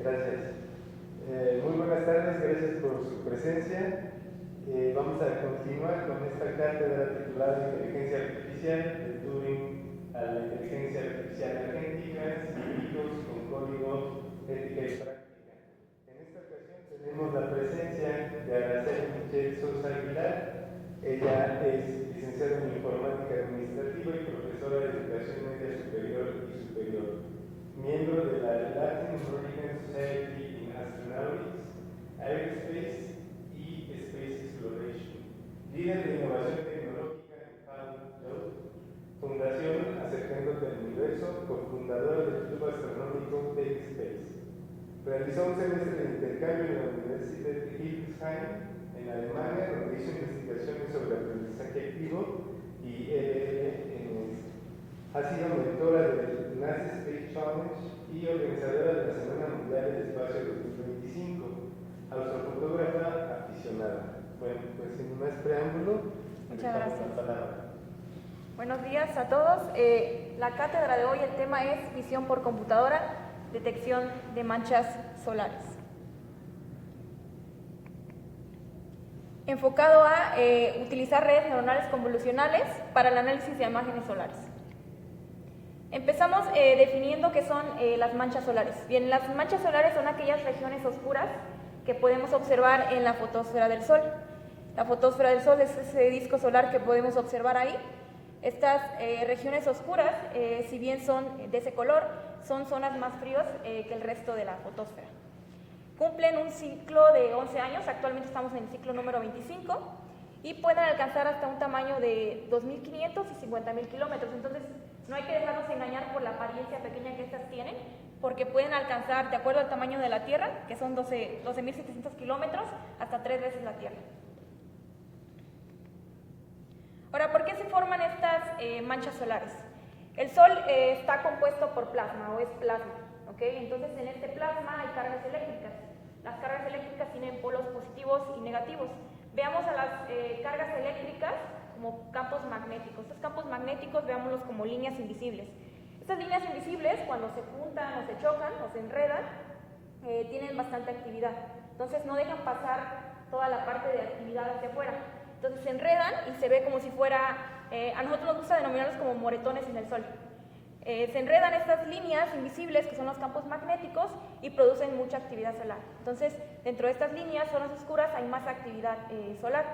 Gracias. Muy buenas tardes, gracias por su presencia. Vamos a continuar con esta cátedra titulada Inteligencia Artificial, de Turing a la Inteligencia Artificial Agéntica, Científicos con Código, Ética y Práctica. En esta ocasión tenemos la presencia de Araceli Michel Sosa Aguilar. Ella es licenciada en Informática Administrativa y profesora de Educación Media Superior y Superior, miembro de la Latin American Society in Astronautics, Aerospace y Space Exploration, líder de innovación tecnológica en Halo, Fundación Acercándote al Universo, cofundadora del Club Astronómico TechSpace. Realizó un semestre de intercambio en la Universidad de Hildesheim, en Alemania, donde hizo investigaciones sobre aprendizaje activo y LLMS. Ha sido mentora del NASA Space Challenge y organizadora de la Semana Mundial del Espacio 2025, astrofotógrafa aficionada. Bueno, pues sin más preámbulo, muchas gracias. La palabra. Buenos días a todos. La cátedra de hoy, el tema es visión por computadora, detección de manchas solares. Enfocado a utilizar redes neuronales convolucionales para el análisis de imágenes solares. Empezamos definiendo qué son las manchas solares. Bien, las manchas solares son aquellas regiones oscuras que podemos observar en la fotosfera del Sol. La fotosfera del Sol es ese disco solar que podemos observar ahí. Estas regiones oscuras, si bien son de ese color, son zonas más frías que el resto de la fotosfera. Cumplen un ciclo de 11 años, actualmente estamos en el ciclo número 25, y pueden alcanzar hasta un tamaño de 2.500 y 50.000 kilómetros. Entonces, no hay que dejarnos engañar por la apariencia pequeña que estas tienen, porque pueden alcanzar, de acuerdo al tamaño de la Tierra, que son 12.700 kilómetros, hasta 3 veces la Tierra. Ahora, ¿por qué se forman estas manchas solares? El Sol está compuesto por plasma, o es plasma, ¿ok? Entonces, en este plasma hay cargas eléctricas. Las cargas eléctricas tienen polos positivos y negativos. Veamos a las cargas eléctricas como campos magnéticos. Estos campos magnéticos, veámoslos como líneas invisibles. Estas líneas invisibles, cuando se juntan o se chocan o se enredan, tienen bastante actividad. Entonces, no dejan pasar toda la parte de actividad hacia afuera. Entonces se enredan y se ve como si fuera, a nosotros nos gusta denominarlos como moretones en el Sol. Se enredan estas líneas invisibles, que son los campos magnéticos, y producen mucha actividad solar. Entonces, dentro de estas líneas, zonas oscuras, hay más actividad solar.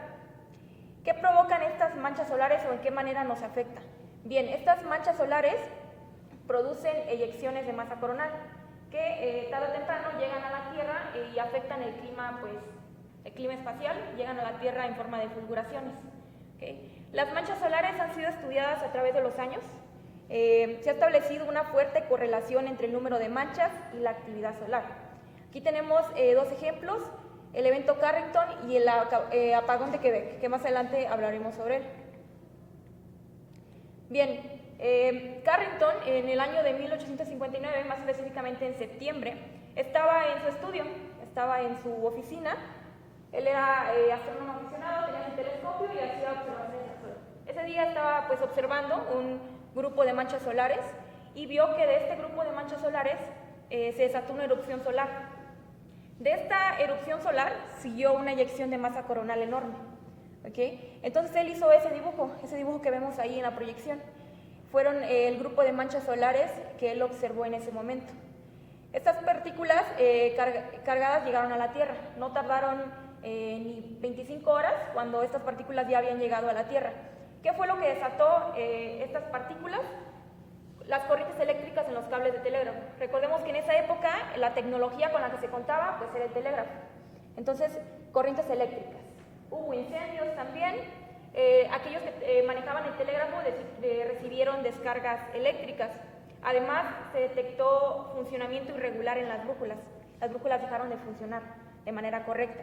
¿Qué provocan estas manchas solares o en qué manera nos afectan? Bien, estas manchas solares producen eyecciones de masa coronal, que tarde o temprano llegan a la Tierra y afectan el clima, el clima espacial, llegan a la Tierra en forma de fulguraciones. ¿Okay? Las manchas solares han sido estudiadas a través de los años. Se ha establecido una fuerte correlación entre el número de manchas y la actividad solar. Aquí tenemos dos ejemplos, el evento Carrington y el apagón de Quebec, que más adelante hablaremos sobre él. Bien, Carrington en el año de 1859, más específicamente en septiembre, estaba en su estudio, estaba en su oficina. Él era astrónomo aficionado, tenía su telescopio y hacía observaciones al Sol. Ese día estaba observando un grupo de manchas solares y vio que de este grupo de manchas solares se desató una erupción solar. De esta erupción solar siguió una eyección de masa coronal enorme. ¿Okay? Entonces él hizo ese dibujo que vemos ahí en la proyección. Fueron el grupo de manchas solares que él observó en ese momento. Estas partículas cargadas llegaron a la Tierra, no tardaron ni 25 horas cuando estas partículas ya habían llegado a la Tierra. ¿Qué fue lo que desató estas partículas? Las corrientes eléctricas en los cables de telégrafo. Recordemos que en esa época la tecnología con la que se contaba pues era el telégrafo. Entonces, corrientes eléctricas. Hubo incendios también. Aquellos que manejaban el telégrafo recibieron descargas eléctricas. Además, se detectó funcionamiento irregular en las brújulas. Las brújulas dejaron de funcionar de manera correcta.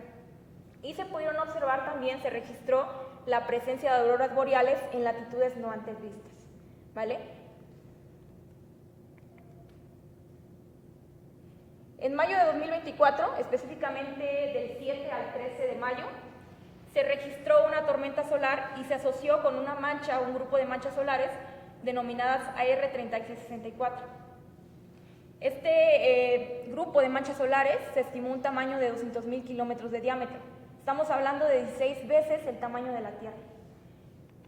Y se pudieron observar también, se registró la presencia de auroras boreales en latitudes no antes vistas. ¿Vale? En mayo de 2024, específicamente del 7 al 13 de mayo, se registró una tormenta solar y se asoció con una mancha, un grupo de manchas solares denominadas AR3664. Este grupo de manchas solares se estimó un tamaño de 200.000 kilómetros de diámetro. Estamos hablando de 16 veces el tamaño de la Tierra.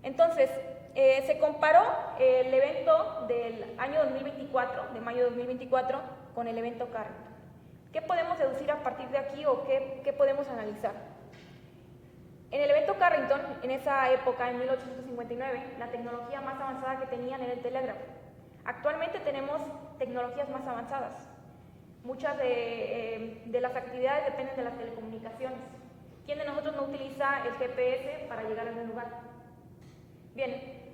Entonces, se comparó el evento del año 2024, de mayo de 2024, con el evento Carrington. ¿Qué podemos deducir a partir de aquí o qué podemos analizar? En el evento Carrington, en esa época, en 1859, la tecnología más avanzada que tenían era el telégrafo. Actualmente tenemos tecnologías más avanzadas. Muchas de las actividades dependen de las telecomunicaciones. ¿Quién de nosotros no utiliza el GPS para llegar a un lugar? Bien,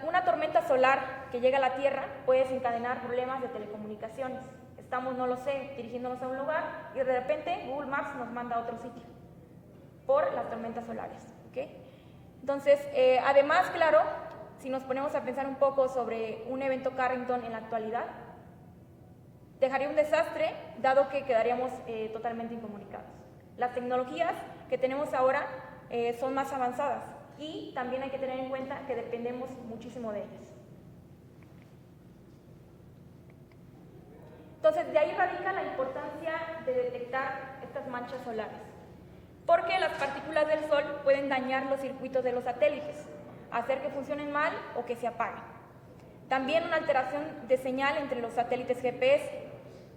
una tormenta solar que llega a la Tierra puede desencadenar problemas de telecomunicaciones. Estamos, no lo sé, dirigiéndonos a un lugar y de repente Google Maps nos manda a otro sitio por las tormentas solares. ¿Okay? Entonces, además, claro, si nos ponemos a pensar un poco sobre un evento Carrington en la actualidad, dejaría un desastre, dado que quedaríamos totalmente incomunicados. Las tecnologías que tenemos ahora son más avanzadas y también hay que tener en cuenta que dependemos muchísimo de ellas. Entonces, de ahí radica la importancia de detectar estas manchas solares, porque las partículas del Sol pueden dañar los circuitos de los satélites, hacer que funcionen mal o que se apaguen. También una alteración de señal entre los satélites GPS,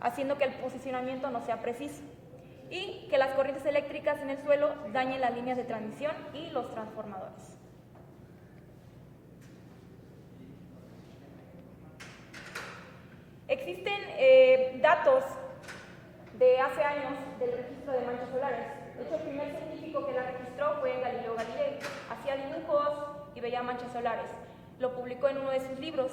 haciendo que el posicionamiento no sea preciso, y que las corrientes eléctricas en el suelo dañen las líneas de transmisión y los transformadores. Existen datos de hace años del registro de manchas solares. De hecho, el primer científico que la registró fue Galileo Galilei. Hacía dibujos y veía manchas solares. Lo publicó en uno de sus libros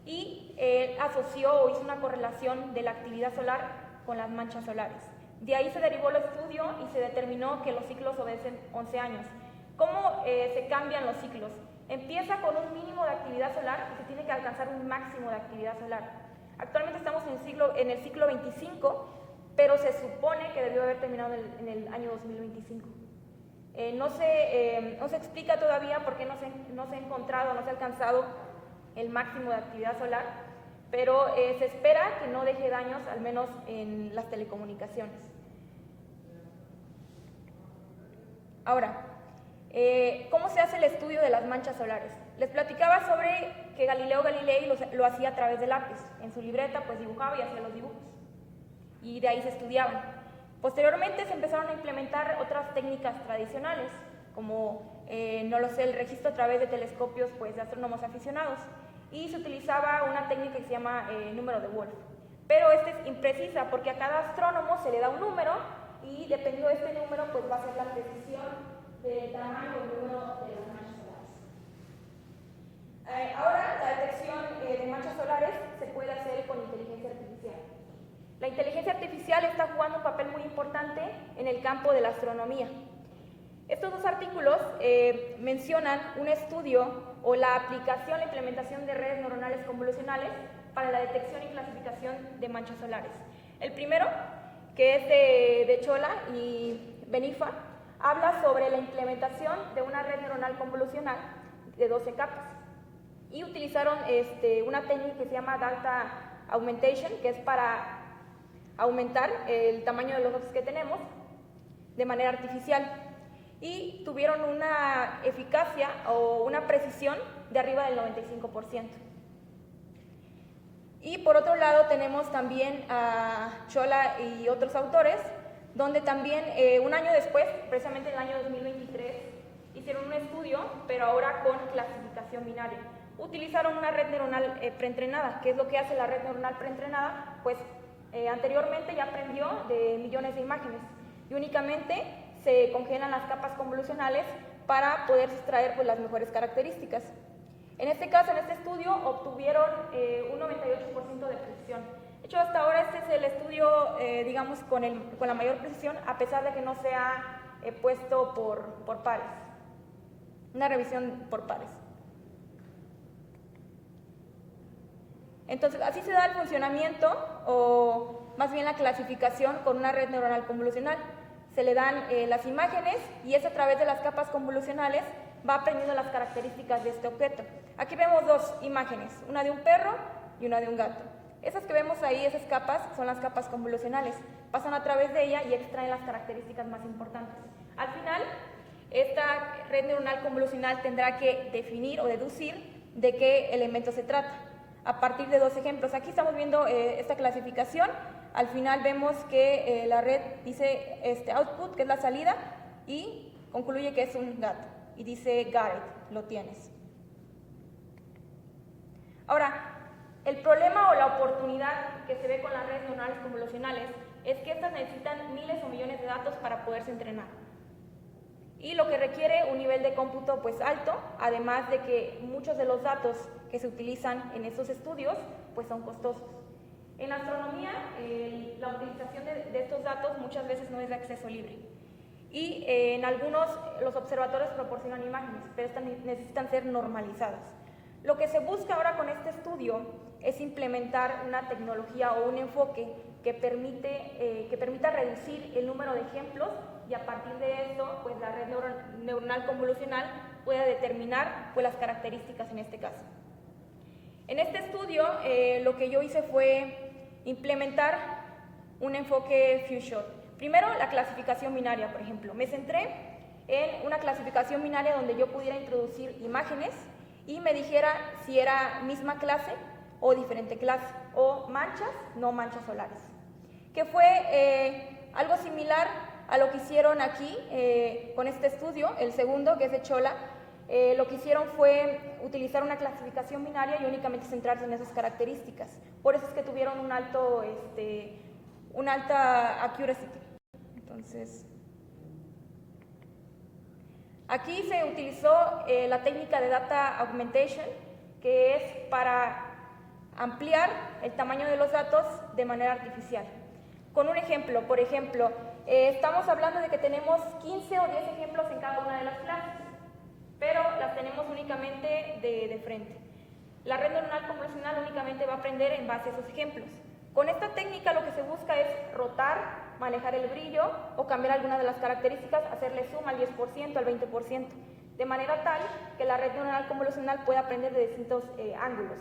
y asoció o hizo una correlación de la actividad solar con las manchas solares. De ahí se derivó el estudio y se determinó que los ciclos obedecen 11 años. ¿Cómo se cambian los ciclos? Empieza con un mínimo de actividad solar y se tiene que alcanzar un máximo de actividad solar. Actualmente estamos en el ciclo 25, pero se supone que debió haber terminado en el año 2025. No se explica todavía por qué no se ha encontrado, no se ha alcanzado el máximo de actividad solar, pero se espera que no deje daños, al menos en las telecomunicaciones. Ahora, ¿cómo se hace el estudio de las manchas solares? Les platicaba sobre que Galileo Galilei lo hacía a través del lápiz. En su libreta pues dibujaba y hacía los dibujos. Y de ahí se estudiaban. Posteriormente se empezaron a implementar otras técnicas tradicionales, como, no lo sé, el registro a través de telescopios pues, de astrónomos aficionados. Y se utilizaba una técnica que se llama número de Wolf. Pero esta es imprecisa porque a cada astrónomo se le da un número y dependiendo de este número pues va a ser la precisión del tamaño o número de las manchas solares. Ahora la detección de manchas solares se puede hacer con inteligencia artificial. La inteligencia artificial está jugando un papel muy importante en el campo de la astronomía. Estos dos artículos mencionan un estudio o la aplicación, la implementación de redes neuronales convolucionales para la detección y clasificación de manchas solares. El primero, que es de Chola y Benifa, habla sobre la implementación de una red neuronal convolucional de 12 capas y utilizaron una técnica que se llama Data Augmentation, que es para aumentar el tamaño de los datos que tenemos de manera artificial y tuvieron una eficacia o una precisión de arriba del 95%. Y por otro lado tenemos también a Chola y otros autores, donde también un año después, precisamente en el año 2023, hicieron un estudio, pero ahora con clasificación binaria. Utilizaron una red neuronal preentrenada. ¿Qué es lo que hace la red neuronal preentrenada? Pues anteriormente ya aprendió de millones de imágenes y únicamente se congelan las capas convolucionales para poder extraer pues, las mejores características. En este caso, en este estudio, obtuvieron un 98% de precisión. De hecho, hasta ahora este es el estudio, digamos, con la mayor precisión, a pesar de que no se ha puesto por pares. Una revisión por pares. Entonces, así se da el funcionamiento, o más bien la clasificación con una red neuronal convolucional. Se le dan las imágenes y es a través de las capas convolucionales va aprendiendo las características de este objeto. Aquí vemos dos imágenes, una de un perro y una de un gato. Esas que vemos ahí, esas capas, son las capas convolucionales. Pasan a través de ella y extraen las características más importantes. Al final, esta red neuronal convolucional tendrá que definir o deducir de qué elemento se trata, a partir de dos ejemplos. Aquí estamos viendo esta clasificación. Al final vemos que la red dice output, que es la salida, y concluye que es un gato, y dice got it, lo tienes. Ahora, el problema o la oportunidad que se ve con las redes neuronales convolucionales es que estas necesitan miles o millones de datos para poderse entrenar. Y lo que requiere un nivel de cómputo pues alto, además de que muchos de los datos que se utilizan en estos estudios pues son costosos. En astronomía, la utilización de estos datos muchas veces no es de acceso libre. Y en algunos, los observatorios proporcionan imágenes, pero estas necesitan ser normalizadas. Lo que se busca ahora con este estudio es implementar una tecnología o un enfoque que permita reducir el número de ejemplos y a partir de esto, pues la red neuronal convolucional pueda determinar pues, las características en este caso. En este estudio, lo que yo hice fue implementar un enfoque few shot. Primero, la clasificación binaria, por ejemplo. Me centré en una clasificación binaria donde yo pudiera introducir imágenes y me dijera si era misma clase o diferente clase, o manchas, no manchas solares. Que fue algo similar a lo que hicieron aquí con este estudio, el segundo, que es de Chola. Lo que hicieron fue utilizar una clasificación binaria y únicamente centrarse en esas características. Por eso es que tuvieron una alta accuracy. Entonces, aquí se utilizó la técnica de data augmentation, que es para ampliar el tamaño de los datos de manera artificial. Con un ejemplo, por ejemplo, estamos hablando de que tenemos 15 o 10 ejemplos en cada una de las clases, pero las tenemos únicamente de frente. La red neuronal convolucional únicamente va a aprender en base a esos ejemplos. Con esta técnica lo que se busca es rotar, manejar el brillo o cambiar alguna de las características, hacerle zoom al 10%, al 20%, de manera tal que la red neuronal convolucional pueda aprender de distintos ángulos.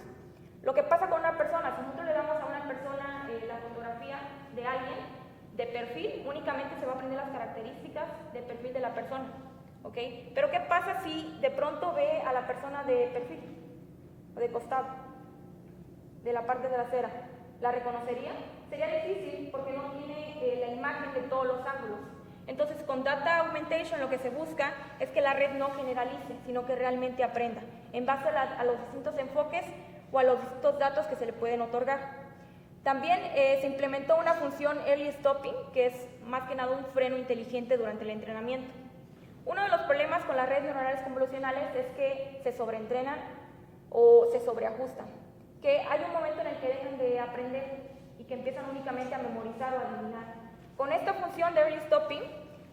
Lo que pasa con una persona, si nosotros le damos a una persona la fotografía de alguien de perfil, únicamente se va a aprender las características del perfil de la persona, ¿ok? Pero ¿qué pasa si de pronto ve a la persona de perfil o de costado, de la parte trasera? ¿La reconocería? Sería difícil porque no tiene la imagen de todos los ángulos. Entonces, con Data Augmentation lo que se busca es que la red no generalice, sino que realmente aprenda en base a los distintos enfoques o a los distintos datos que se le pueden otorgar. También se implementó una función Early Stopping, que es más que nada un freno inteligente durante el entrenamiento. Uno de los problemas con las redes neuronales convolucionales es que se sobreentrenan o se sobreajustan, que hay un momento en el que dejan de aprender y que empiezan únicamente a memorizar o a adivinar. Con esta función de Early Stopping,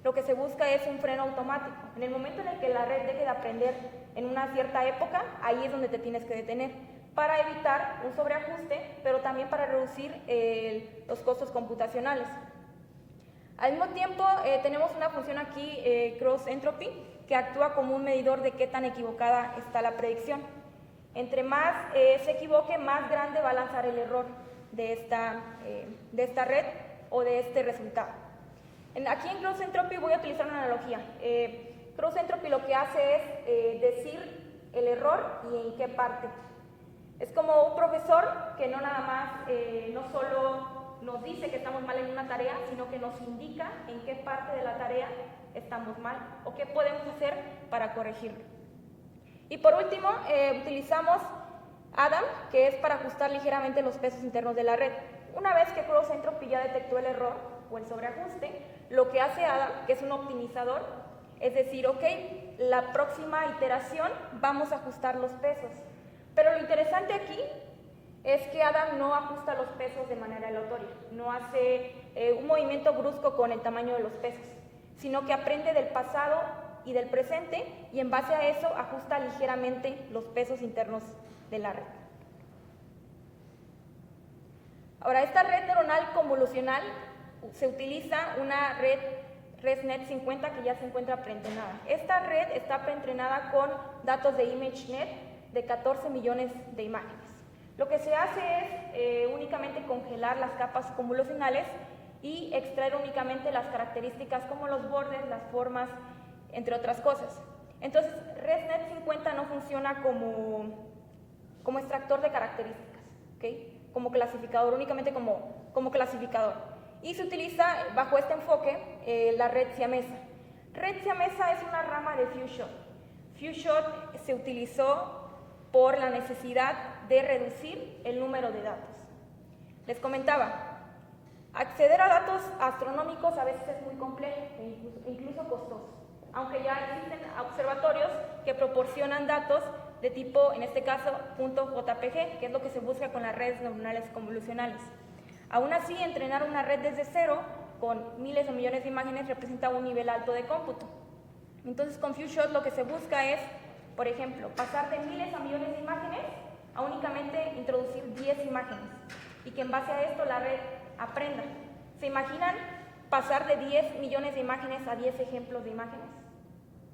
lo que se busca es un freno automático. En el momento en el que la red deje de aprender en una cierta época, ahí es donde te tienes que detener, para evitar un sobreajuste, pero también para reducir los costos computacionales. Al mismo tiempo, tenemos una función aquí, Cross Entropy, que actúa como un medidor de qué tan equivocada está la predicción. Entre más se equivoque, más grande va a lanzar el error de esta red o de este resultado. Aquí en Cross Entropy voy a utilizar una analogía. Cross Entropy lo que hace es decir el error y en qué parte. Es como un profesor que no nada más, no solo nos dice que estamos mal en una tarea, sino que nos indica en qué parte de la tarea estamos mal o qué podemos hacer para corregirlo. Y por último, utilizamos Adam, que es para ajustar ligeramente los pesos internos de la red. Una vez que Cross Entropy ya detectó el error o el sobreajuste, lo que hace Adam, que es un optimizador, es decir, ok, la próxima iteración vamos a ajustar los pesos. Pero lo interesante aquí es que Adam no ajusta los pesos de manera aleatoria, no hace un movimiento brusco con el tamaño de los pesos, sino que aprende del pasado y del presente y en base a eso ajusta ligeramente los pesos internos de la red. Ahora, esta red neuronal convolucional se utiliza una red ResNet 50 que ya se encuentra preentrenada. Esta red está preentrenada con datos de ImageNet de 14 millones de imágenes. Lo que se hace únicamente congelar las capas convolucionales y extraer únicamente las características como los bordes, las formas, entre otras cosas. Entonces, ResNet 50 no funciona como extractor de características, ¿okay? Como clasificador, únicamente como clasificador. Y se utiliza, bajo este enfoque, la red siamesa. Red siamesa es una rama de FewShot. FewShot se utilizó por la necesidad de reducir el número de datos. Les comentaba, acceder a datos astronómicos a veces es muy complejo e incluso costoso, aunque ya existen observatorios que proporcionan datos de tipo, en este caso, .jpg, que es lo que se busca con las redes neuronales convolucionales. Aún así, entrenar una red desde cero con miles o millones de imágenes representa un nivel alto de cómputo. Entonces, con FewShot lo que se busca es, por ejemplo, pasar de miles a millones de imágenes a únicamente introducir 10 imágenes y que en base a esto la red aprenda. ¿Se imaginan pasar de 10 millones de imágenes a 10 ejemplos de imágenes?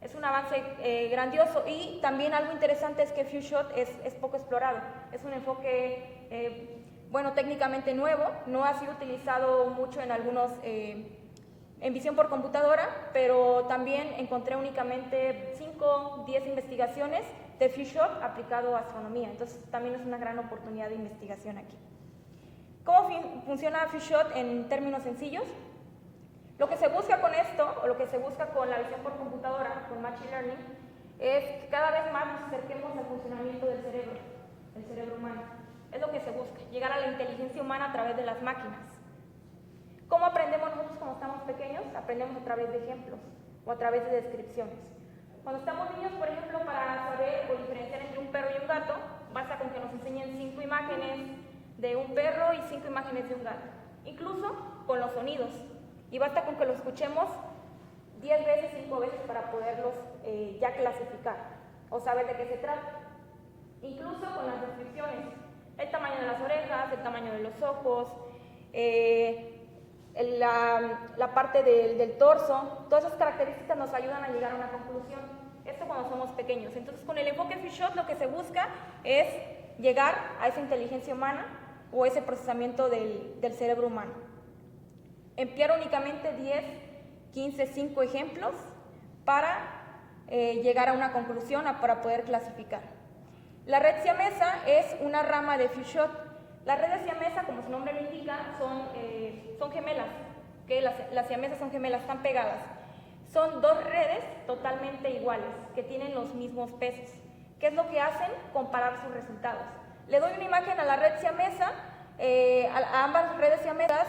Es un avance grandioso, y también algo interesante es que FewShot es poco explorado. Es un enfoque, bueno, técnicamente nuevo, no ha sido utilizado mucho en algunos, en visión por computadora, pero también encontré únicamente 5 o 10 investigaciones de FewShot aplicado a astronomía. Entonces también es una gran oportunidad de investigación aquí. ¿Cómo funciona FewShot en términos sencillos? Lo que se busca con esto, o lo que se busca con la visión por computadora, con Machine Learning, es que cada vez más nos acerquemos al funcionamiento del cerebro humano. Es lo que se busca, llegar a la inteligencia humana a través de las máquinas. ¿Cómo aprendemos nosotros cuando estamos pequeños? Aprendemos a través de ejemplos o a través de descripciones. Cuando estamos niños, por ejemplo, para saber o diferenciar entre un perro y un gato, basta con que nos enseñen 5 imágenes de un perro y 5 imágenes de un gato. Incluso con los sonidos. Y basta con que lo escuchemos 10 veces, 5 veces para poderlos ya clasificar o saber de qué se trata. Incluso con las descripciones, el tamaño de las orejas, el tamaño de los ojos, la parte del torso, todas esas características nos ayudan a llegar a una conclusión. Esto cuando somos pequeños. Entonces, con el enfoque FewShot lo que se busca es llegar a esa inteligencia humana o ese procesamiento del cerebro humano. Emplear únicamente 10, 15, 5 ejemplos para llegar a una conclusión, para poder clasificar. La red siamesa es una rama de FewShot. Las redes siamesa, como su nombre lo indica, son gemelas. ¿Okay? Las siamesas son gemelas, están pegadas. Son 2 redes totalmente iguales, que tienen los mismos pesos. ¿Qué es lo que hacen? Comparar sus resultados. Le doy una imagen a la red siamesa, a ambas redes siamesas,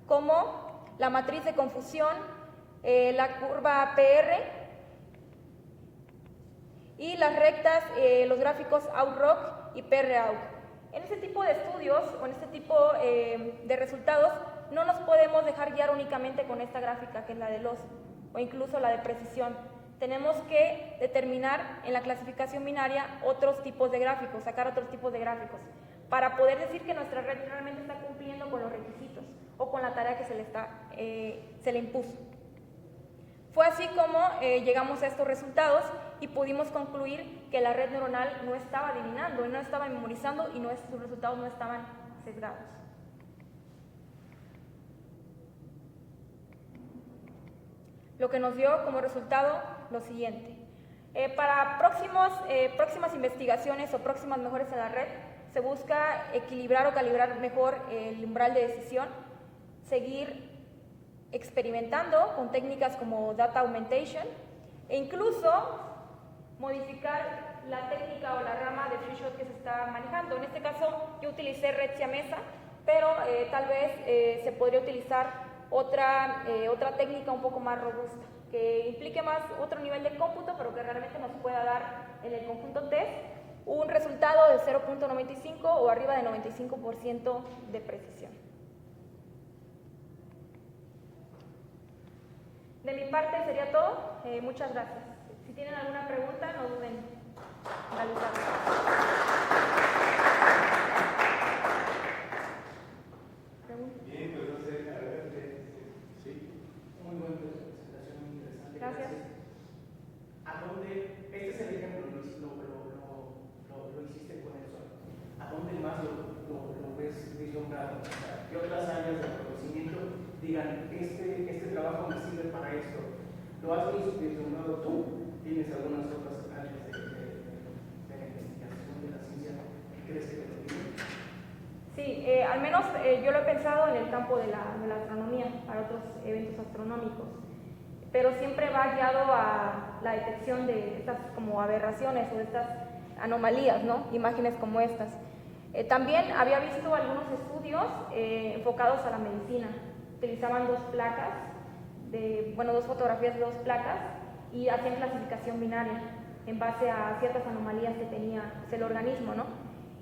como la matriz de confusión, la curva PR y las rectas, los gráficos OutRock y PROut. En este tipo de estudios o en este tipo de resultados no nos podemos dejar guiar únicamente con esta gráfica que es la de loss o incluso la de precisión. Tenemos que determinar en la clasificación binaria otros tipos de gráficos, sacar otros tipos de gráficos, para poder decir que nuestra red realmente está cumpliendo con los requisitos o con la tarea que se le impuso. Fue así como llegamos a estos resultados y pudimos concluir que la red neuronal no estaba adivinando, no estaba memorizando y sus resultados no estaban sesgados. Lo que nos dio como resultado lo siguiente. Para próximas investigaciones o próximas mejoras en la red, se busca equilibrar o calibrar mejor el umbral de decisión, seguir experimentando con técnicas como data augmentation e incluso modificar la técnica o la rama de FewShot que se está manejando. En este caso yo utilicé red siamesa, pero tal vez se podría utilizar otra técnica un poco más robusta, que implique más otro nivel de cómputo, pero que realmente nos pueda dar en el conjunto test un resultado de 0.95 o arriba de 95% de precisión. De mi parte sería todo. Muchas gracias. Si tienen alguna pregunta, no duden en realizarla. Bien, pues no sé, adelante. Sí. Muy buena presentación, muy interesante. Gracias. ¿A dónde, este es el ejemplo, lo hiciste con el sol? ¿A dónde más lo ves y otras áreas del conocimiento digan, este trabajo me sirve para esto. ¿Lo has vislumbrado tú? ¿Tienes algunas otras áreas de la investigación de la ciencia que crees que te lo digan? Sí, al menos yo lo he pensado en el campo de la astronomía, para otros eventos astronómicos, pero siempre va guiado a la detección de estas como aberraciones o de estas anomalías, ¿no? Imágenes como estas. También había visto algunos estudios enfocados a la medicina. Utilizaban dos fotografías de dos placas y hacían clasificación binaria en base a ciertas anomalías que tenía el organismo, ¿no?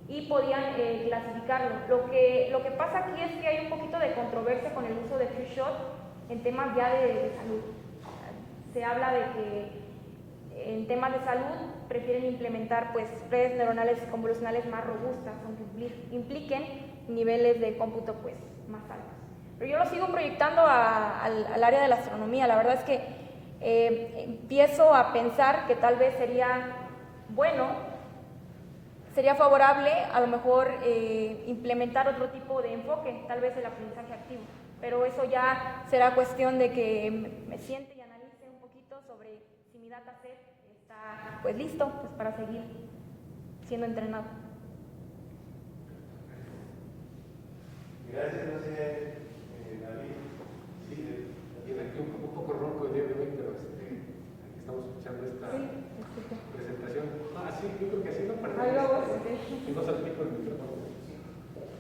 Y podían clasificarlo. Lo que pasa aquí es que hay un poquito de controversia con el uso de Few Shot en temas ya de salud. Se habla de que en temas de salud prefieren implementar pues redes neuronales convolucionales más robustas, aunque impliquen niveles de cómputo pues más altos. Pero yo lo sigo proyectando al área de la astronomía. La verdad es que empiezo a pensar que tal vez sería favorable a lo mejor implementar otro tipo de enfoque, tal vez el aprendizaje activo, pero eso ya será cuestión de que me siente y analice un poquito sobre si mi dataset está pues listo pues, para seguir siendo entrenado. Gracias, no sé, David. Sí, tiene aquí un poco ronco el día de hoy, pero aquí estamos escuchando esta presentación. Sí, yo creo que así no para si no salpico el micrófono.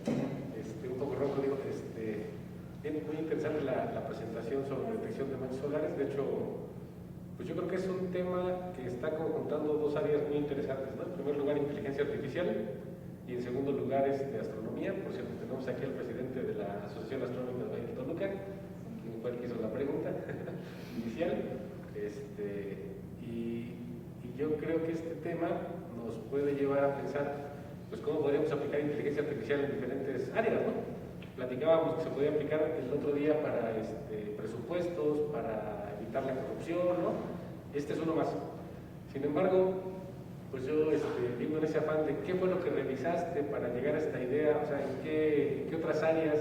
Un poco ronco, digo, muy interesante la presentación sobre detección de manchas solares. De hecho, pues yo creo que es un tema que está conjuntando dos áreas muy interesantes, ¿no? En primer lugar, inteligencia artificial, y en segundo lugar, astronomía. Por cierto, tenemos aquí al presidente de la Asociación Astronómica de Valle de Toluca, quien fue el que hizo la pregunta inicial. Y yo creo que este tema nos puede llevar a pensar pues cómo podríamos aplicar inteligencia artificial en diferentes áreas, ¿no? Platicábamos que se podía aplicar el otro día para presupuestos, para evitar la corrupción, ¿no? Este es uno más. Sin embargo, pues yo digo en ese afán de qué fue lo que revisaste para llegar a esta idea, o sea, en qué otras áreas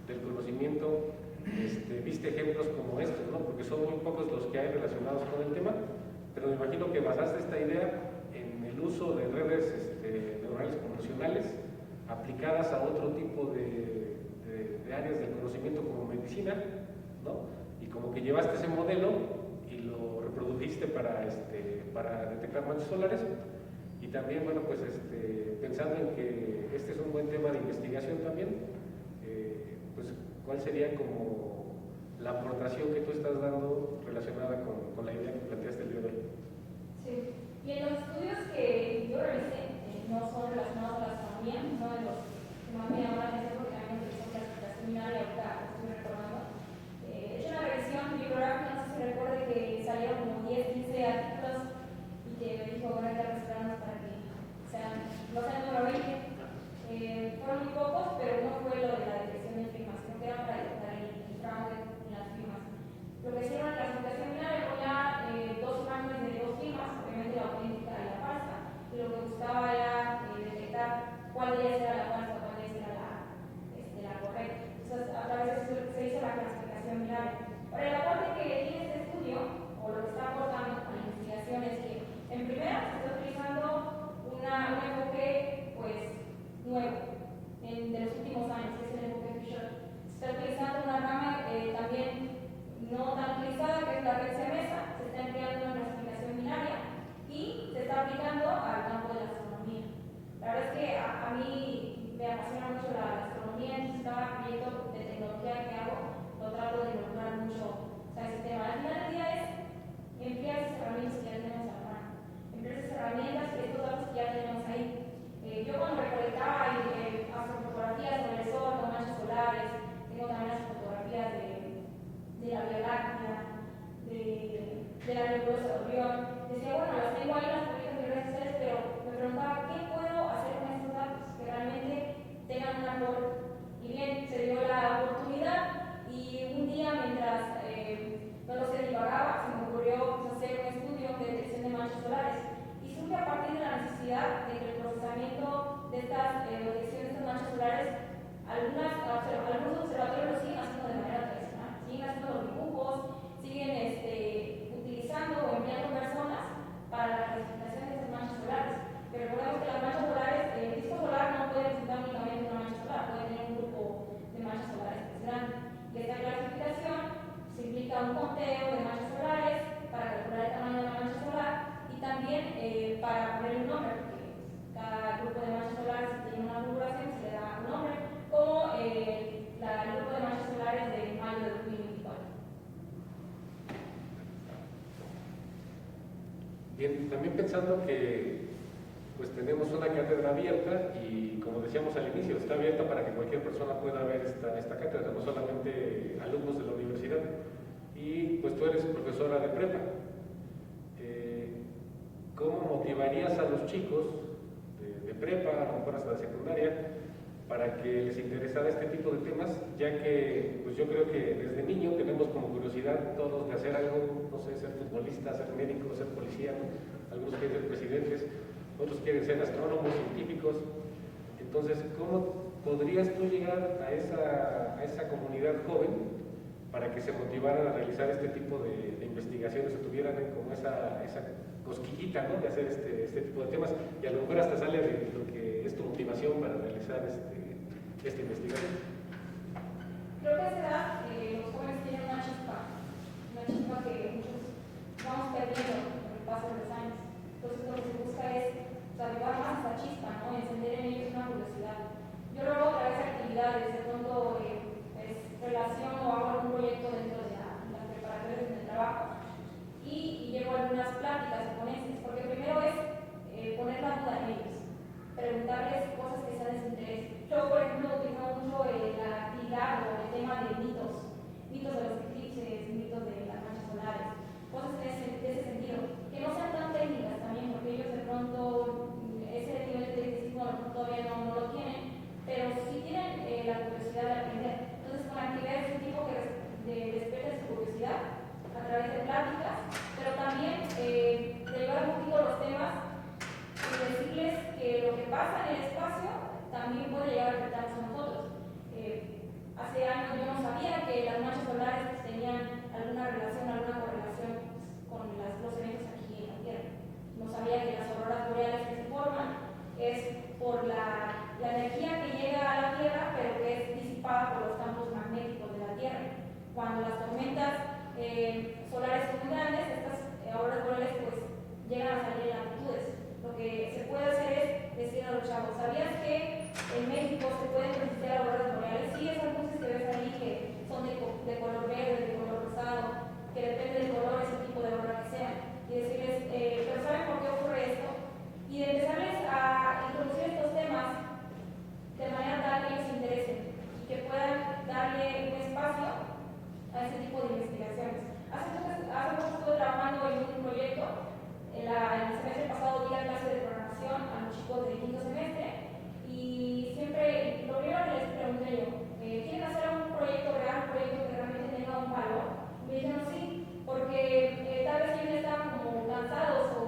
del conocimiento viste ejemplos como estos, ¿no? Porque son muy pocos los que hay relacionados con el tema, pero me imagino que basaste esta idea en el uso de redes neuronales convolucionales aplicadas a otro tipo de áreas del conocimiento como medicina, ¿no? Y como que llevaste ese modelo y lo reprodujiste para detectar manchas solares. Y también, bueno, pues pensando en que este es un buen tema de investigación también, pues ¿cuál sería como la aportación que tú estás dando relacionada con la idea que planteaste el día de hoy? Sí, y en los estudios que yo realicé, no son relacionados a la astronomía, no de los que más me llaman la atención porque también utilizan clasificación binaria, ahorita estoy recordando. He hecho una revisión bibliográfica, no sé si recuerde que salieron como 10, 15 artículos y que me dijo, bueno, hay que registrarnos para que sean, no sean número 20. Fueron muy pocos, pero uno fue lo de la detección de firmas, creo que era para detectar el fraude en las firmas. Lo que hicieron en la clasificación binaria ponía dos imágenes de dos firmas, obviamente la auténtica y la falsa, y lo que buscaba era detectar cuál de ellas era la falsa, cuál de ellas era la correcta. Entonces, a través de eso se hizo la clasificación binaria. Ahora, la parte que tiene este estudio, o lo que está aportando a la investigación, es que en primera se está utilizando un enfoque pues nuevo de los últimos años, que es el enfoque Fisher. Se está utilizando una rama también no tan utilizada, que es la red CMESA. Se está empleando una clasificación binaria y se está aplicando al campo de la astronomía. La verdad es que a mí me apasiona mucho la astronomía, entonces cada proyecto de tecnología que hago lo trato de involucrar mucho Bien, también pensando que pues tenemos una cátedra abierta y como decíamos al inicio, está abierta para que cualquier persona pueda ver esta cátedra, no solamente alumnos de la universidad. Y pues tú eres profesora de prepa. ¿Cómo motivarías a los chicos de prepa, a lo mejor hasta de secundaria, para que les interesara este tipo de temas, ya que pues yo creo que desde niño tenemos como curiosidad todos de hacer algo, no sé, ser futbolista, ser médico, ser policía, ¿no? Algunos quieren ser presidentes, otros quieren ser astrónomos, científicos. Entonces, ¿cómo podrías tú llegar a esa comunidad joven para que se motivaran a realizar este tipo de investigaciones o tuvieran como esa cosquillita, ¿no?, de hacer este tipo de temas, y a lo mejor hasta sale de lo que es tu motivación para realizar esta investigación? Creo que a esa edad los jóvenes tienen una chispa que muchos vamos perdiendo con el paso de los años. Entonces lo que se busca es avivar más esa chispa, ¿no?, encender en ellos una curiosidad. Yo lo hago a través de actividades, de pronto relaciono o hago algún proyecto dentro de las preparatorias del trabajo y llevo algunas pláticas o ponencias, porque primero es poner la duda en ellos, preguntarles cosas que sean de su interés. Yo, por ejemplo, utilizo mucho la actividad o el tema de mitos de los eclipses, mitos de las manchas solares, cosas de ese sentido, que no sean tan técnicas también, porque ellos de pronto ese nivel de tecnicismo todavía no lo tienen, pero sí tienen la curiosidad de aprender. Entonces, con actividades de un tipo que despierte su curiosidad a través de pláticas, pero también derivar un poquito los temas y decirles que lo que pasa en el espacio también puede llegar a afectarnos a nosotros. Hace años yo no sabía que las manchas solares tenían alguna relación, alguna correlación con los eventos aquí en la Tierra. No sabía que las auroras boreales que se forman es por la energía que llega a la Tierra, pero que es disipada por los campos magnéticos de la Tierra. Cuando las tormentas solares son muy grandes, estas auroras boreales pues llegan a salir en latitudes. Lo que se puede hacer es decir a los chavos, ¿sabías que en México se pueden presenciar auroras boreales? Sí, esas luces que ves ahí que son de color verde, de color rosado, que depende del color, ese tipo de aurora que sea. Y decirles, pero ¿saben por qué ocurre esto? Y de empezarles a introducir estos temas de manera tal que ellos se interesen y que puedan darle un espacio a ese tipo de investigaciones. Hace poco estuve trabajando en un proyecto. El semestre pasado di la clase de programación a los chicos del quinto semestre y siempre lo primero que les pregunté yo, ¿quieren hacer un proyecto real, un proyecto que realmente tenga un valor? Me dijeron sí, porque tal vez ellos estaban como cansados o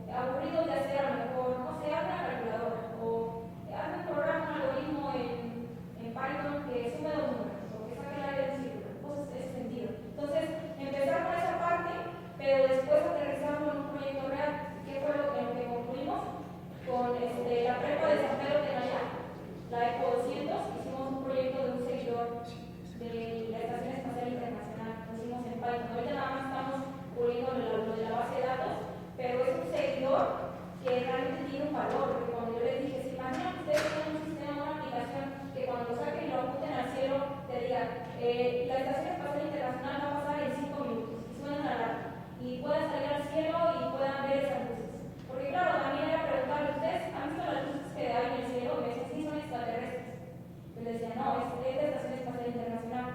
aburridos de hacer a lo mejor, no sé, hazme una calculadora o hazme un programa, un algoritmo en Python que sume los números o que saque el área del círculo, cosas de ese sentido. Entonces, empezar con esa parte, pero después aterrizarlo en un proyecto real. ¿Qué fue lo que concluimos? Con la prepa de San Pedro Tenayá, la ECO 200, hicimos un proyecto de un seguidor de la Estación Espacial Internacional, lo hicimos en Python. Ahorita nada más estamos puliendo lo de la base de datos, pero es un seguidor que realmente tiene un valor, porque cuando yo les dije, si imaginan que ustedes tienen un sistema, una aplicación, que cuando lo saquen y lo apunten al cielo, te diga, la Estación Espacial Internacional va a pasar en 5 minutos, y suena una alarma, y puedan salir al cielo y puedan ver esas luces. Porque claro, también era preguntarle, ¿ustedes han visto las luces que hay en el cielo? Me decían, sí, son extraterrestres. Yo les decía, no, es de la Estación Espacial Internacional.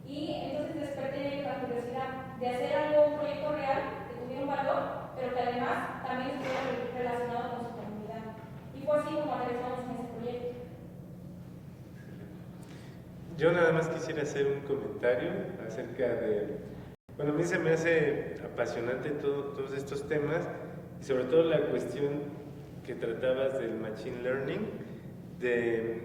Y entonces desperté la curiosidad de hacer algo, un proyecto real, que tuviera un valor, pero que además también estuviera relacionado con su comunidad. Y fue así como aterrizamos en ese proyecto. Yo nada más quisiera hacer un comentario acerca de... Bueno, a mí se me hace apasionante todos estos temas y sobre todo la cuestión que tratabas del Machine Learning, de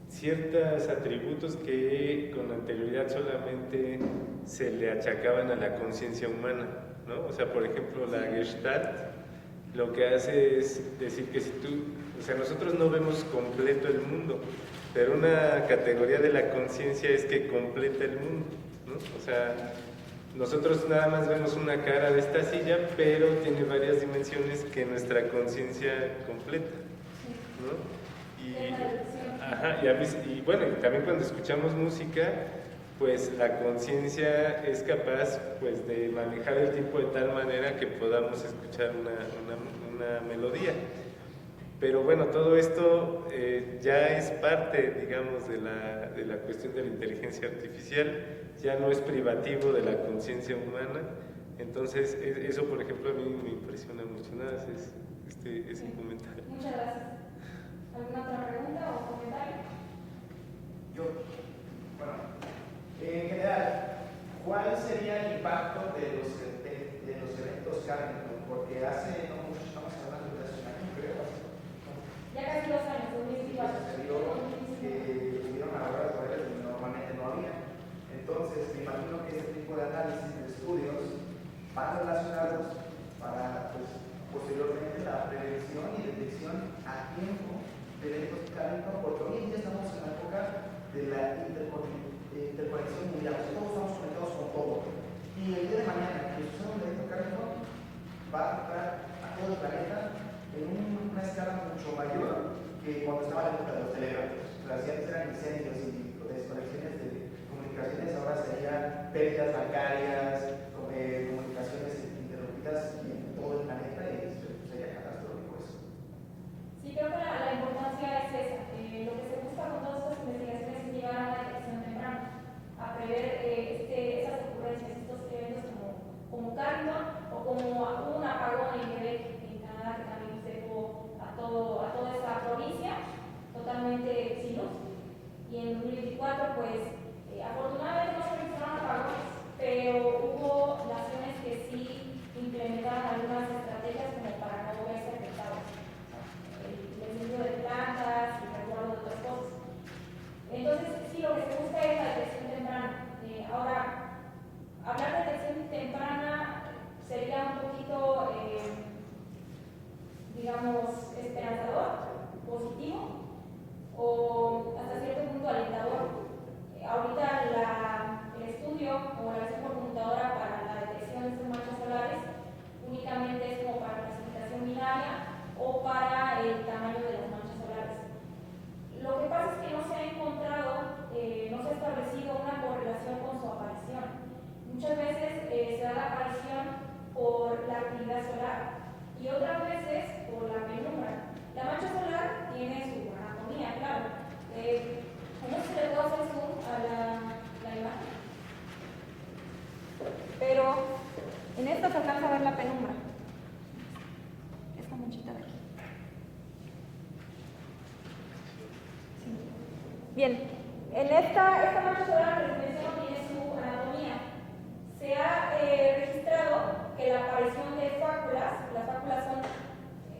ciertos atributos que con anterioridad solamente se le achacaban a la conciencia humana, ¿no? O sea, por ejemplo, la Gestalt lo que hace es decir que si tú, o sea, nosotros no vemos completo el mundo, pero una categoría de la conciencia es que completa el mundo, ¿no? O sea, nosotros nada más vemos una cara de esta silla, pero tiene varias dimensiones que nuestra conciencia completa, ¿no? Y bueno, y también cuando escuchamos música, pues la conciencia es capaz pues de manejar el tiempo de tal manera que podamos escuchar una melodía. Pero bueno, todo esto ya es parte, digamos, de la cuestión de la inteligencia artificial, ya no es privativo de la conciencia humana. Entonces, eso, por ejemplo, a mí me impresiona mucho. Nada, ese comentario. Muchas gracias. ¿Alguna otra pregunta o comentario? Yo, bueno, en general, ¿cuál sería el impacto de los eventos Carrington? Porque hace no mucho, estamos hablando de hace un año, creo. Ya casi 2 años, 2024. Se vio que hubieron auroras boreales donde normalmente no había. Entonces, me imagino que este tipo de análisis, de estudios, van relacionados para, pues, posteriormente la prevención y detección a tiempo de eventos Carrington, porque hoy en día estamos en la época de la interconexión mundial. Todos estamos conectados con todo. Y el día de mañana, que suceda un evento Carrington, va a afectar a todo el planeta en una escala mucho mayor que cuando estaba la época de los telégrafos. O sea, si antes eran incendios y desconexiones de comunicaciones, ahora serían pérdidas bancarias, comunicaciones interrumpidas en todo el planeta, y sería catastrófico eso. Sí, creo que la importancia es esa. Lo que se busca con todas estas investigaciones es llegar a la detección temprana, a prever esas ocurrencias, estos eventos como Carrington o como un apagón en Quebec, en Canadá, que también se dejó a toda esa provincia totalmente sin luz. Y en 2024, pues afortunadamente no se registraron apagones, pero hubo naciones que sí implementaron algunas estrategias como para no verse afectados. El envío de plantas y resguardo de otras cosas. Entonces, sí, lo que se busca es la detección temprana. Ahora, hablar de detección temprana sería un poquito, digamos, esperanzador, positivo, o hasta cierto punto alentador. Ahorita el estudio o la versión por computadora para la detección de estas manchas solares únicamente es como para clasificación binaria o para el tamaño de las manchas solares. Lo que pasa es que no se ha encontrado, no se ha establecido una correlación con su aparición. Muchas veces se da la aparición por la actividad solar y otras veces por la penumbra. La mancha solar tiene su anatomía, claro. No se le puede hacer zoom a la imagen, pero en esta se alcanza a ver la penumbra. Esta manchita de aquí. Sí. Bien, en esta mancha solar que les menciono tiene su anatomía. Se ha registrado que la aparición de fáculas, las fáculas son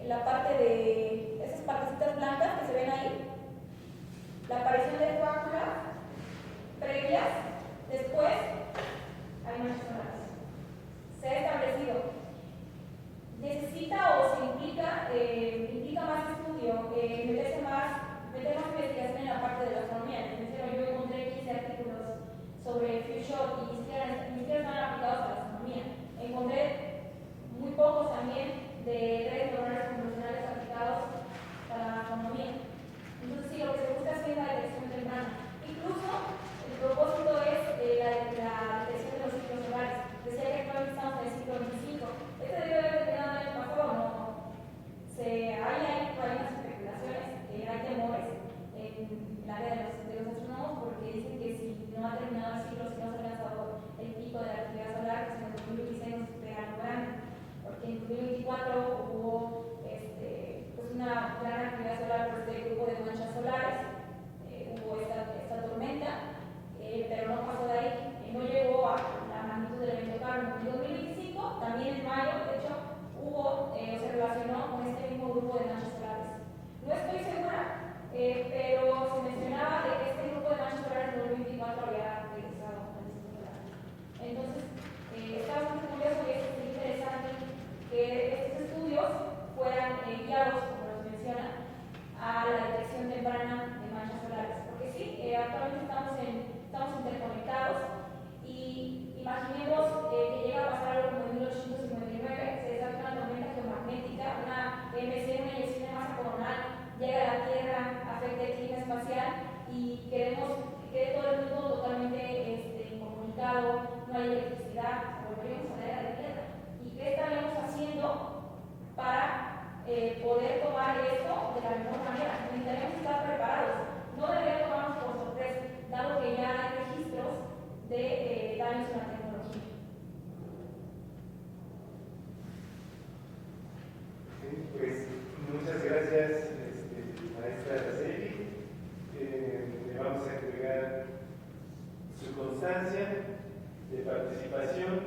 la parte de esas partecitas blancas que se ven ahí, la aparición de fáculas previas, después hay manchas solares. Se ha establecido. Necesita o se implica más estudio, meter más investigación en la parte de la astronomía. Yo encontré 15 artículos sobre Few Shot y ni siquiera están aplicados a la astronomía. Encontré muy pocos también de redes neuronales convencionales aplicados a la astronomía. Entonces, sí, lo que se busca es la detección temprana. Incluso constancia de participación,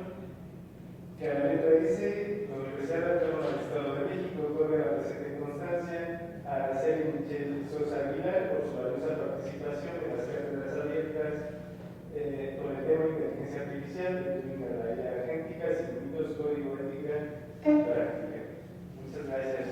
que a la letra dice: la Universidad Autónoma del Estado de México otorga la presente constancia a Araceli Michelle Sosa Aguilar por su valiosa participación en las cátedras abiertas con el tema inteligencia artificial, de la IA agéntica, circuitos, código, ética y práctica. Muchas gracias.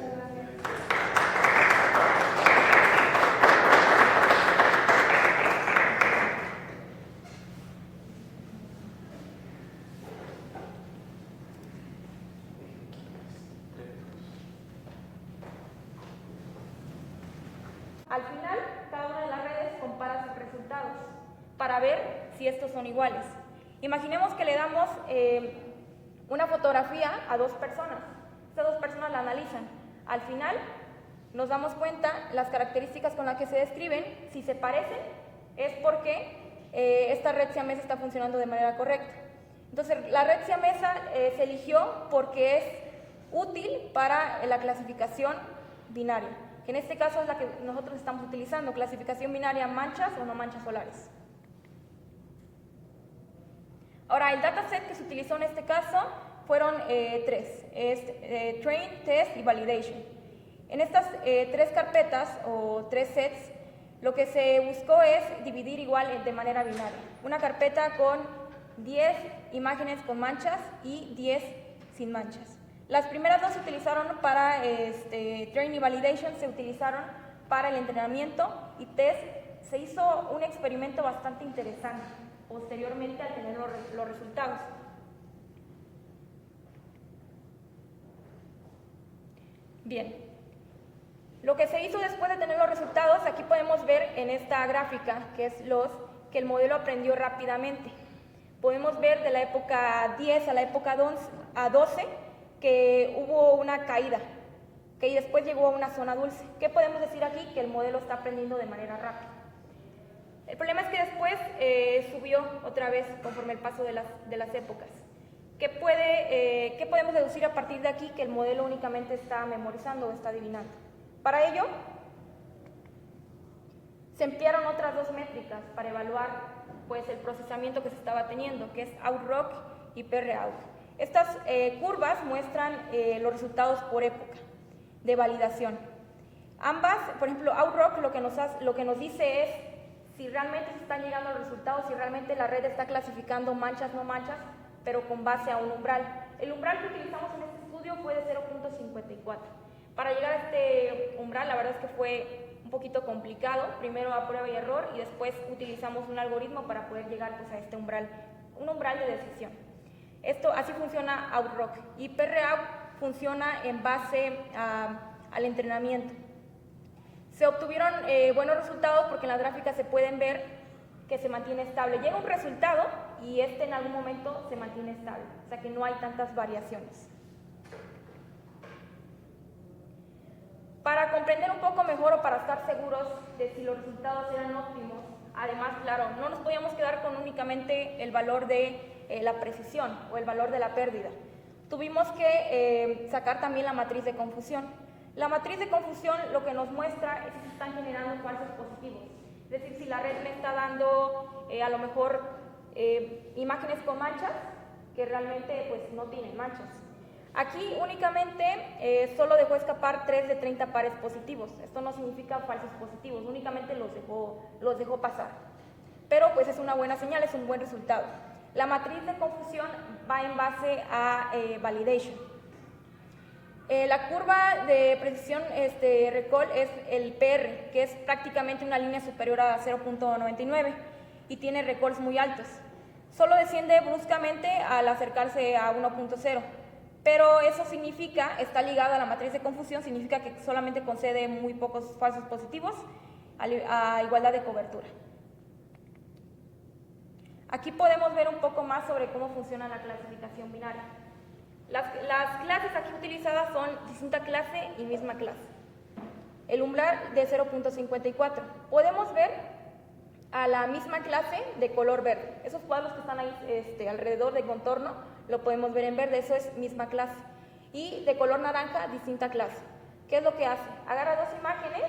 Al final, cada una de las redes compara sus resultados para ver si estos son iguales. Imaginemos que le damos una fotografía a dos personas. Estas dos personas la analizan. Al final, nos damos cuenta las características con las que se describen. Si se parecen, es porque esta red siamesa está funcionando de manera correcta. Entonces, la red siamesa se eligió porque es útil para la clasificación binaria, que en este caso es la que nosotros estamos utilizando, clasificación binaria manchas o no manchas solares. Ahora, el dataset que se utilizó en este caso fueron tres, Train, Test y Validation. En estas tres carpetas o tres sets, lo que se buscó es dividir igual de manera binaria. Una carpeta con 10 imágenes con manchas y 10 sin manchas. Las primeras dos se utilizaron para Train y Validation, se utilizaron para el entrenamiento, y Test se hizo un experimento bastante interesante posteriormente al tener los resultados. Bien, lo que se hizo después de tener los resultados, aquí podemos ver en esta gráfica, que es que el modelo aprendió rápidamente. Podemos ver de la época 10 a la época 12 que hubo una caída, y después llegó a una zona dulce. ¿Qué podemos decir aquí? Que el modelo está aprendiendo de manera rápida. El problema es que después subió otra vez conforme el paso de las épocas. ¿Qué podemos deducir a partir de aquí? Que el modelo únicamente está memorizando o está adivinando. Para ello, se emplearon otras dos métricas para evaluar pues, el procesamiento que se estaba teniendo, que es OutRock y PROut. Estas curvas muestran los resultados por época de validación. Ambas, por ejemplo, OutRock lo que nos dice es si realmente se están llegando a los resultados, si realmente la red está clasificando manchas, no manchas, pero con base a un umbral. El umbral que utilizamos en este estudio fue de 0.54. Para llegar a este umbral, la verdad es que fue un poquito complicado, primero a prueba y error, y después utilizamos un algoritmo para poder llegar pues, a este umbral, un umbral de decisión. Así funciona OutRock, y PROut funciona en base al entrenamiento. Se obtuvieron buenos resultados porque en las gráficas se pueden ver que se mantiene estable. Llega un resultado y en algún momento se mantiene estable, o sea que no hay tantas variaciones. Para comprender un poco mejor o para estar seguros de si los resultados eran óptimos, además, claro, no nos podíamos quedar con únicamente el valor de la precisión o el valor de la pérdida. Tuvimos que sacar también la matriz de confusión. La matriz de confusión lo que nos muestra es si se están generando falsos positivos. Es decir, si la red me está dando a lo mejor imágenes con manchas que realmente pues, no tienen manchas. Aquí únicamente solo dejó escapar 3 de 30 pares positivos. Esto no significa falsos positivos, únicamente los dejó pasar. Pero pues es una buena señal, es un buen resultado. La matriz de confusión va en base a validation. La curva de precisión recall es el PR, que es prácticamente una línea superior a 0.99 y tiene recalls muy altos. Solo desciende bruscamente al acercarse a 1.0. Pero eso significa, está ligado a la matriz de confusión, significa que solamente concede muy pocos falsos positivos a igualdad de cobertura. Aquí podemos ver un poco más sobre cómo funciona la clasificación binaria. Las clases aquí utilizadas son distinta clase y misma clase. El umbral de 0.54. Podemos ver a la misma clase de color verde. Esos cuadros que están ahí alrededor del contorno lo podemos ver en verde, eso es misma clase. Y de color naranja, distinta clase. ¿Qué es lo que hace? Agarra dos imágenes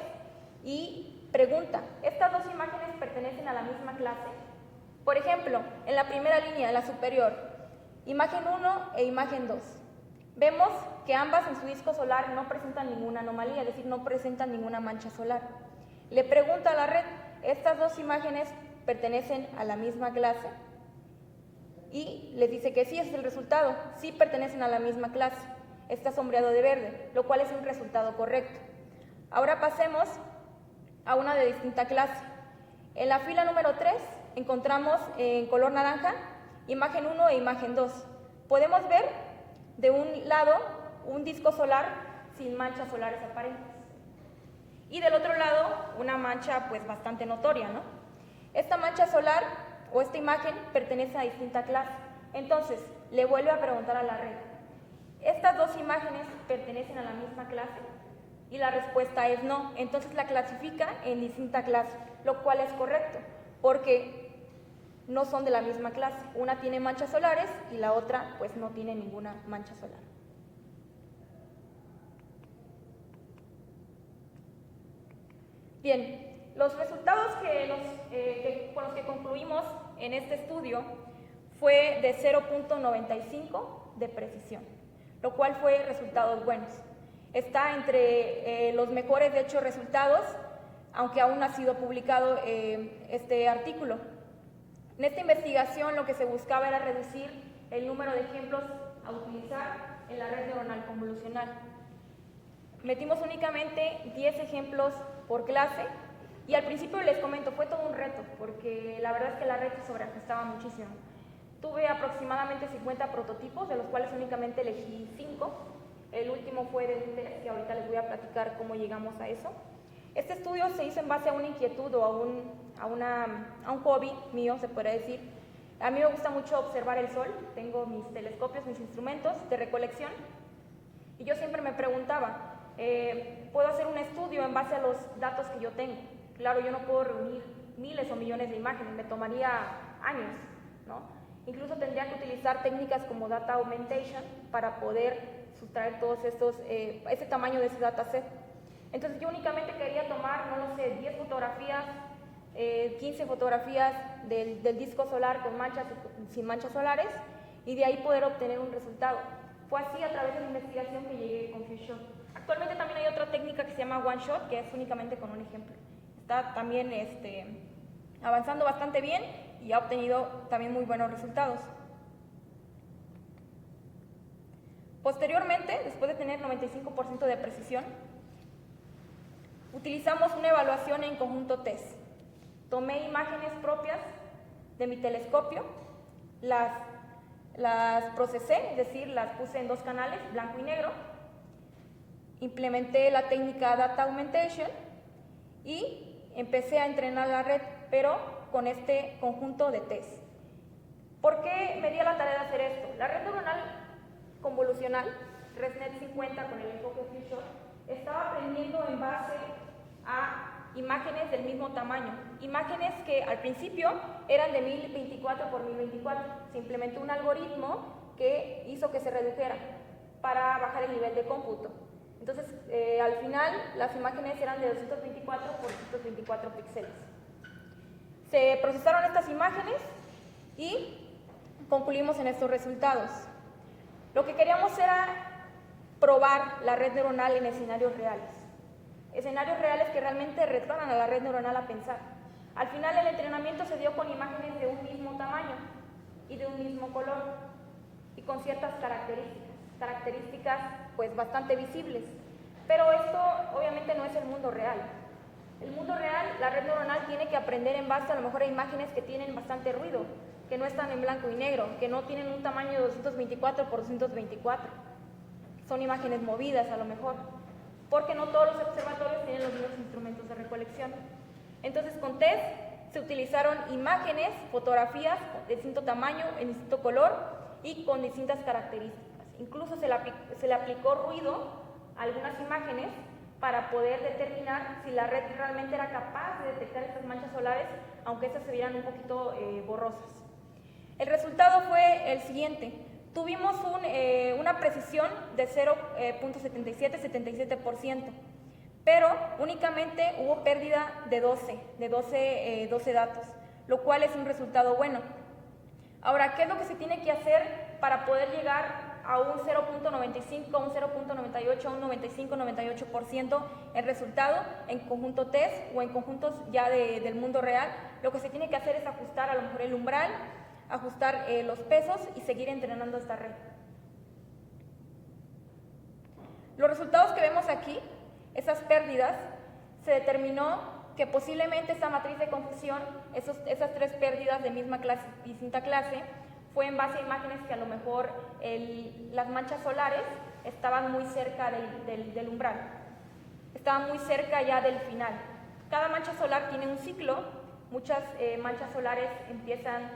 y pregunta, ¿estas dos imágenes pertenecen a la misma clase? Por ejemplo, en la primera línea, la superior, imagen 1 e imagen 2. Vemos que ambas en su disco solar no presentan ninguna anomalía, es decir, no presentan ninguna mancha solar. Le pregunto a la red, ¿estas dos imágenes pertenecen a la misma clase? Y les dice que sí, ese es el resultado, sí pertenecen a la misma clase. Está sombreado de verde, lo cual es un resultado correcto. Ahora pasemos a una de distinta clase. En la fila número 3 encontramos en color naranja imagen 1 e imagen 2. Podemos ver de un lado un disco solar sin manchas solares aparentes y del otro lado una mancha pues bastante notoria, ¿no? Esta mancha solar o esta imagen pertenece a distinta clase. Entonces le vuelve a preguntar a la red, ¿estas dos imágenes pertenecen a la misma clase? Y la respuesta es no. Entonces la clasifica en distinta clase, lo cual es correcto, porque no son de la misma clase. Una tiene manchas solares y la otra pues no tiene ninguna mancha solar. Bien, los resultados con los que concluimos en este estudio fue de 0.95 de precisión, lo cual fue resultados buenos. Está entre los mejores, de hecho, resultados, aunque aún no ha sido publicado este artículo. En esta investigación lo que se buscaba era reducir el número de ejemplos a utilizar en la red neuronal convolucional. Metimos únicamente 10 ejemplos por clase y al principio les comento, fue todo un reto, porque la verdad es que la red se sobreajustaba muchísimo. Tuve aproximadamente 50 prototipos, de los cuales únicamente elegí 5. El último fue de un test, que ahorita les voy a platicar cómo llegamos a eso. Este estudio se hizo en base a una inquietud o a un hobby mío, se podría decir. A mí me gusta mucho observar el sol, tengo mis telescopios, mis instrumentos de recolección, y yo siempre me preguntaba, ¿puedo hacer un estudio en base a los datos que yo tengo? Claro, yo no puedo reunir miles o millones de imágenes, me tomaría años, ¿no? Incluso tendría que utilizar técnicas como data augmentation para poder sustraer todos estos, ese tamaño de ese dataset. Entonces yo únicamente quería tomar, no lo sé, 10 fotografías, 15 fotografías del disco solar con manchas y sin manchas solares, y de ahí poder obtener un resultado. Fue así a través de la investigación que llegué con FuseShot. Actualmente también hay otra técnica que se llama One Shot, que es únicamente con un ejemplo. Está también avanzando bastante bien y ha obtenido también muy buenos resultados. Posteriormente, después de tener 95% de precisión, utilizamos una evaluación en conjunto test. Tomé imágenes propias de mi telescopio, las procesé, es decir, las puse en 2 canales, blanco y negro, implementé la técnica Data Augmentation y empecé a entrenar la red, pero con este conjunto de test. ¿Por qué me di a la tarea de hacer esto? La red neuronal convolucional, ResNet 50 con el enfoque FuseShot, estaba aprendiendo en base a imágenes del mismo tamaño, imágenes que al principio eran de 1024 por 1024. Se implementó un algoritmo que hizo que se redujera para bajar el nivel de cómputo. Entonces, al final, las imágenes eran de 224 por 224 píxeles. Se procesaron estas imágenes y concluimos en estos resultados. Lo que queríamos era probar la red neuronal en escenarios reales. Escenarios reales que realmente retornan a la red neuronal a pensar. Al final el entrenamiento se dio con imágenes de un mismo tamaño y de un mismo color y con ciertas características pues bastante visibles. Pero esto obviamente no es el mundo real. El mundo real, la red neuronal tiene que aprender en base a lo mejor a imágenes que tienen bastante ruido, que no están en blanco y negro, que no tienen un tamaño de 224 por 224. Son imágenes movidas a lo mejor, porque no todos los observatorios tienen los mismos instrumentos de recolección. Entonces con test se utilizaron imágenes, fotografías de distinto tamaño, en distinto color y con distintas características. Incluso se le aplicó ruido a algunas imágenes para poder determinar si la red realmente era capaz de detectar estas manchas solares, aunque estas se vieran un poquito borrosas. El resultado fue el siguiente. Tuvimos una precisión de 0.77%, pero únicamente hubo pérdida de 12 datos, lo cual es un resultado bueno. Ahora, ¿qué es lo que se tiene que hacer para poder llegar a un 0.95, un 0.98, un 95-98% el resultado en conjunto test o en conjuntos ya del mundo real? Lo que se tiene que hacer es ajustar a lo mejor el umbral, ajustar los pesos y seguir entrenando esta red. Los resultados que vemos aquí, esas pérdidas, se determinó que posiblemente esta matriz de confusión, esas tres pérdidas de misma clase, distinta clase, fue en base a imágenes que a lo mejor las manchas solares estaban muy cerca del umbral, estaban muy cerca ya del final. Cada mancha solar tiene un ciclo, muchas manchas solares empiezan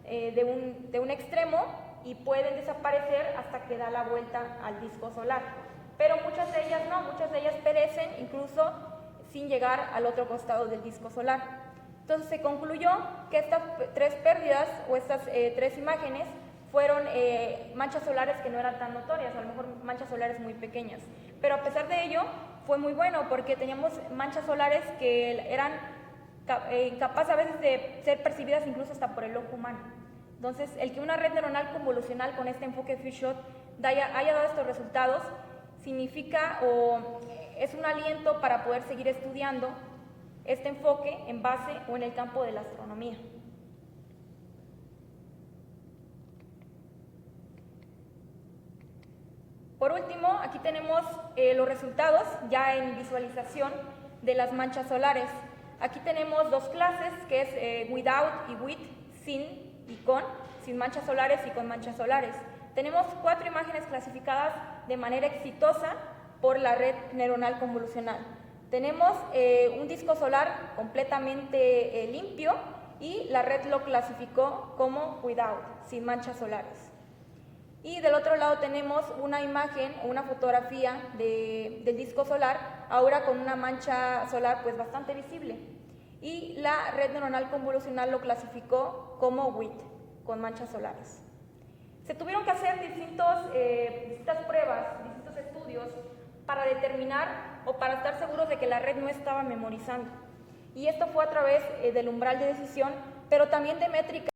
de un extremo y pueden desaparecer hasta que da la vuelta al disco solar. Pero muchas de ellas no, muchas de ellas perecen incluso sin llegar al otro costado del disco solar. Entonces se concluyó que estas tres pérdidas o estas tres imágenes fueron manchas solares que no eran tan notorias, a lo mejor manchas solares muy pequeñas. Pero a pesar de ello fue muy bueno porque teníamos manchas solares que eran capaces a veces de ser percibidas incluso hasta por el ojo humano. Entonces el que una red neuronal convolucional con este enfoque Few-Shot haya dado estos resultados significa o es un aliento para poder seguir estudiando este enfoque en base o en el campo de la astronomía. Por último, aquí tenemos los resultados ya en visualización de las manchas solares. Aquí tenemos dos clases, que es without y with, sin y con, sin manchas solares y con manchas solares. Tenemos 4 imágenes clasificadas de manera exitosa por la red neuronal convolucional. Tenemos un disco solar completamente limpio y la red lo clasificó como without, sin manchas solares. Y del otro lado tenemos una imagen o una fotografía del disco solar, ahora con una mancha solar pues bastante visible. Y la red neuronal convolucional lo clasificó como with, con manchas solares. Se tuvieron que hacer distintas pruebas, distintos estudios para determinar o para estar seguros de que la red no estaba memorizando. Y esto fue a través del umbral de decisión, pero también de métricas